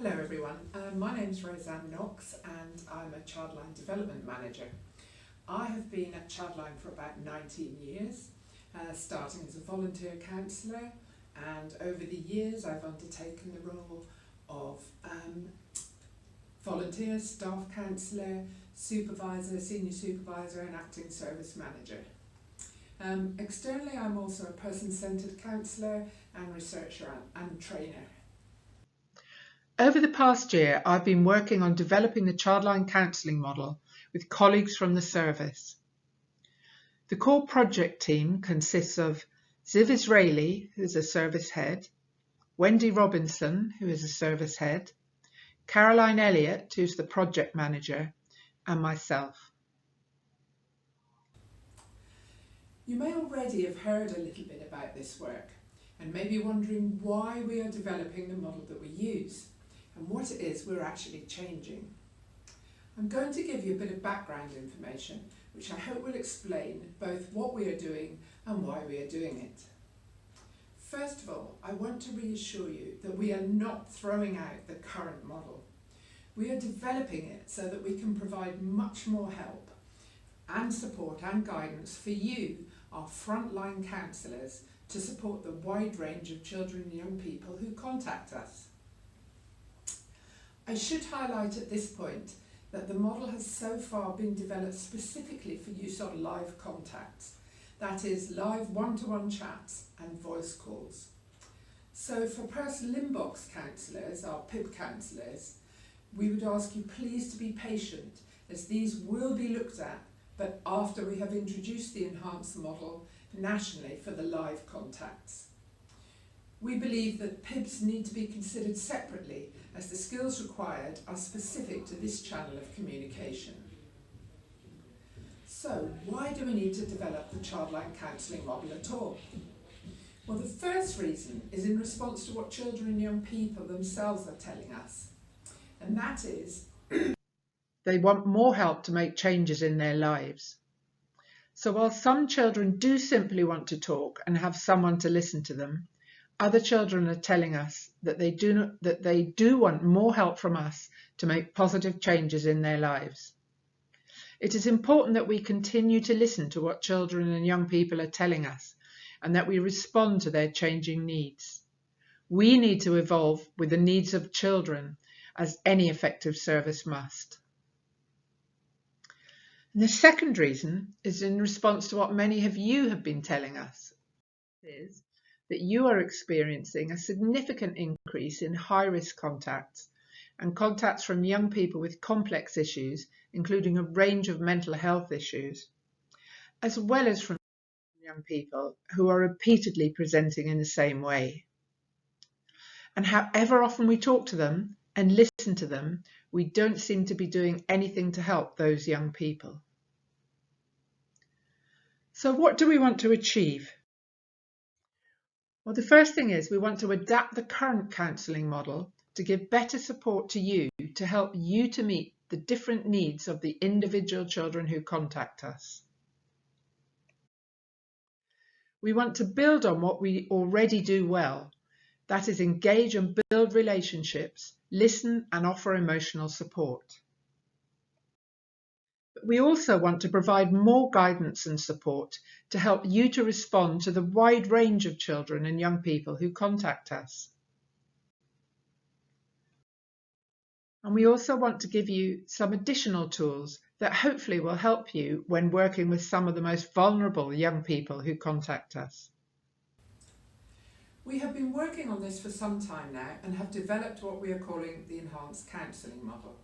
Hello everyone, my name's Roseanne Knox and I'm a Childline Development Manager. I have been at Childline for about 19 years, starting as a volunteer counsellor, and over the years I've undertaken the role of volunteer, staff counsellor, supervisor, senior supervisor and acting service manager. Externally I'm also a person-centred counsellor and researcher and trainer. Over the past year, I've been working on developing the Childline counselling model with colleagues from the service. The core project team consists of Ziv Israeli, who is a service head, Wendy Robinson, who is a service head, Caroline Elliott, who's the project manager, and myself. You may already have heard a little bit about this work and may be wondering why we are developing the model that we use and what it is we're actually changing. I'm going to give you a bit of background information which I hope will explain both what we are doing and why we are doing it. First of all, I want to reassure you that we are not throwing out the current model. We are developing it so that we can provide much more help and support and guidance for you, our frontline counsellors, to support the wide range of children and young people who contact us. I should highlight at this point that the model has so far been developed specifically for use on live contacts, that is, live one-to-one chats and voice calls. So for personal inbox counsellors, our PIB counsellors, we would ask you please to be patient, as these will be looked at, but after we have introduced the enhanced model nationally for the live contacts. We believe that PIBs need to be considered separately, as the skills required are specific to this channel of communication. So why do we need to develop the Childline counselling model at all? Well, the first reason is in response to what children and young people themselves are telling us, and that is they want more help to make changes in their lives. So while some children do simply want to talk and have someone to listen to them, other children are telling us that they do want more help from us to make positive changes in their lives. It is important that we continue to listen to what children and young people are telling us and that we respond to their changing needs. We need to evolve with the needs of children, as any effective service must. And the second reason is in response to what many of you have been telling us, is that you are experiencing a significant increase in high-risk contacts and contacts from young people with complex issues, including a range of mental health issues, as well as from young people who are repeatedly presenting in the same way. And however often we talk to them and listen to them, we don't seem to be doing anything to help those young people. So what do we want to achieve? Well, the first thing is we want to adapt the current counselling model to give better support to you, to help you to meet the different needs of the individual children who contact us. We want to build on what we already do well, that is, engage and build relationships, listen and offer emotional support. But we also want to provide more guidance and support to help you to respond to the wide range of children and young people who contact us. And we also want to give you some additional tools that hopefully will help you when working with some of the most vulnerable young people who contact us. We have been working on this for some time now and have developed what we are calling the enhanced counselling model.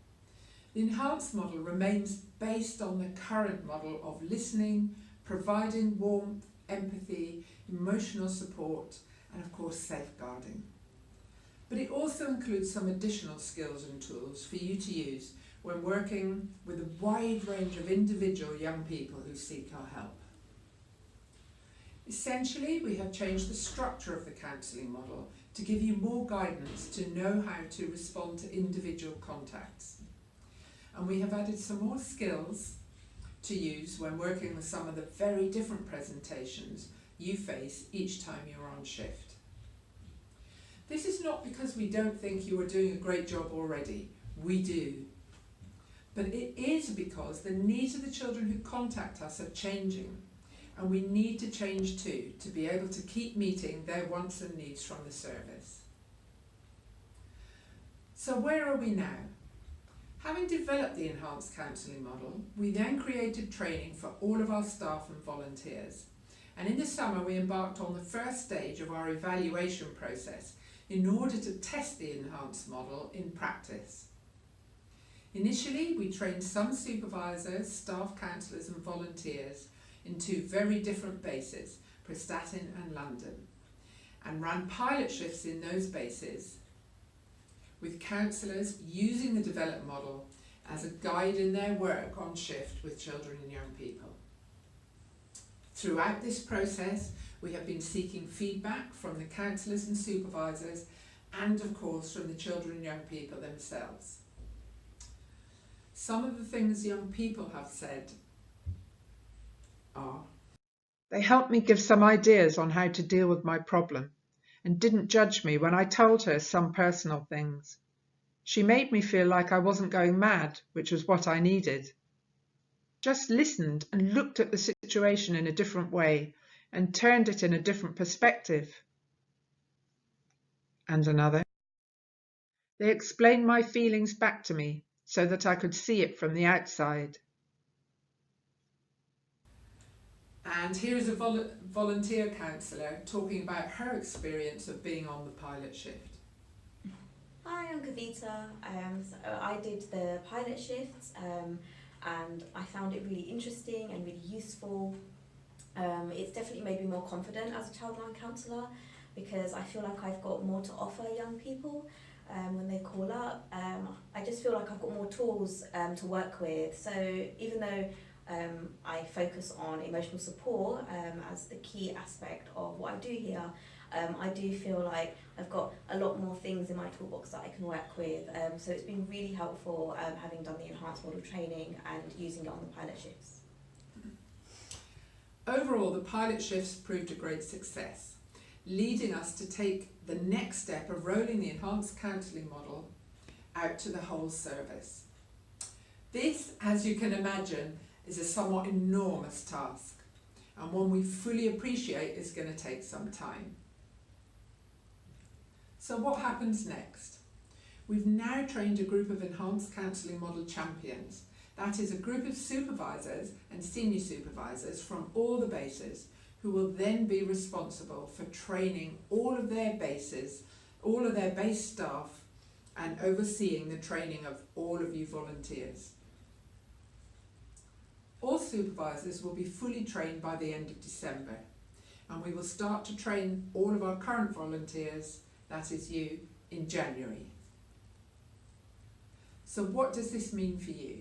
The enhanced model remains based on the current model of listening, providing warmth, empathy, emotional support, and of course safeguarding. But it also includes some additional skills and tools for you to use when working with a wide range of individual young people who seek our help. Essentially, we have changed the structure of the counselling model to give you more guidance to know how to respond to individual contacts. And we have added some more skills to use when working with some of the very different presentations you face each time you're on shift. This is not because we don't think you are doing a great job already. We do. But it is because the needs of the children who contact us are changing, and we need to change too to be able to keep meeting their wants and needs from the service. So where are we now? Having developed the enhanced counselling model, we then created training for all of our staff and volunteers. And in the summer we embarked on the first stage of our evaluation process in order to test the enhanced model in practice. Initially, we trained some supervisors, staff counsellors and volunteers in two very different bases, Prestatyn and London, and ran pilot shifts in those bases with counsellors using the developed model as a guide in their work on shift with children and young people. Throughout this process, we have been seeking feedback from the counsellors and supervisors and of course from the children and young people themselves. Some of the things young people have said are: they helped me give some ideas on how to deal with my problem and didn't judge me when I told her some personal things. She made me feel like I wasn't going mad, which was what I needed. Just listened and looked at the situation in a different way and turned it in a different perspective. And another: they explained my feelings back to me so that I could see it from the outside. And here is a volunteer counsellor talking about her experience of being on the pilot shift. Hi, I'm Ecm V2. So I did the pilot shifts and I found it really interesting and really useful. It's definitely made me more confident as a childline counsellor because I feel like I've got more to offer young people when they call up. I just feel like I've got more tools to work with. So even though I focus on emotional support as the key aspect of what I do here, I do feel like I've got a lot more things in my toolbox that I can work with. So it's been really helpful having done the enhanced model training and using it on the pilot shifts. Overall, the pilot shifts proved a great success, leading us to take the next step of rolling the enhanced counselling model out to the whole service. This, as you can imagine, is a somewhat enormous task, and one we fully appreciate is going to take some time. So what happens next? We've now trained a group of enhanced counselling model champions. That is a group of supervisors and senior supervisors from all the bases who will then be responsible for training all of their bases, all of their base staff, and overseeing the training of all of you volunteers. All supervisors will be fully trained by the end of December, and we will start to train all of our current volunteers, that is you, in January. So what does this mean for you?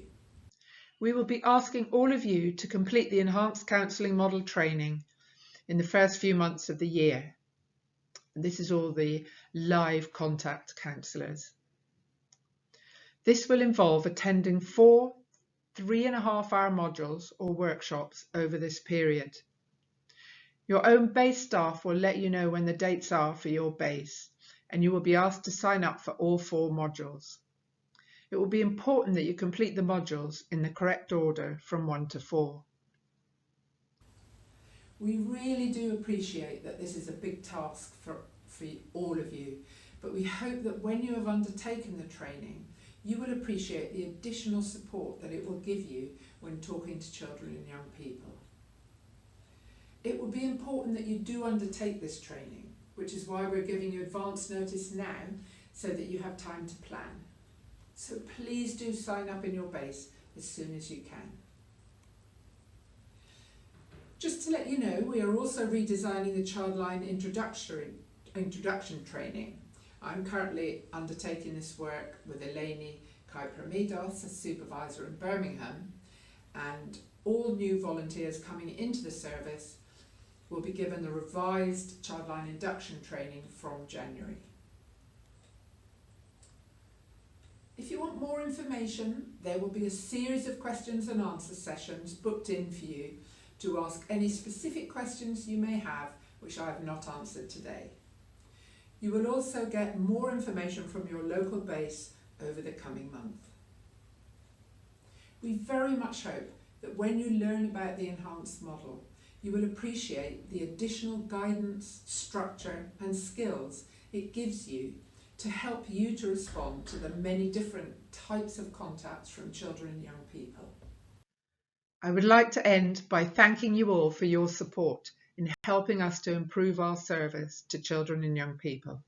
We will be asking all of you to complete the enhanced counselling model training in the first few months of the year. And this is all the live contact counsellors. This will involve attending 4 3.5-hour modules or workshops over this period. Your own base staff will let you know when the dates are for your base, and you will be asked to sign up for all 4 modules. It will be important that you complete the modules in the correct order from 1 to 4. We really do appreciate that this is a big task for all of you, but we hope that when you have undertaken the training, you will appreciate the additional support that it will give you when talking to children and young people. It will be important that you do undertake this training, which is why we're giving you advance notice now so that you have time to plan. So please do sign up in your base as soon as you can. Just to let you know, we are also redesigning the Childline introduction training. I'm currently undertaking this work with Eleni Kypramidos, a supervisor in Birmingham, and all new volunteers coming into the service will be given the revised Childline induction training from January. If you want more information, there will be a series of questions and answer sessions booked in for you to ask any specific questions you may have which I have not answered today. You will also get more information from your local base over the coming month. We very much hope that when you learn about the enhanced model, you will appreciate the additional guidance, structure and skills it gives you to help you to respond to the many different types of contacts from children and young people. I would like to end by thanking you all for your support in helping us to improve our service to children and young people.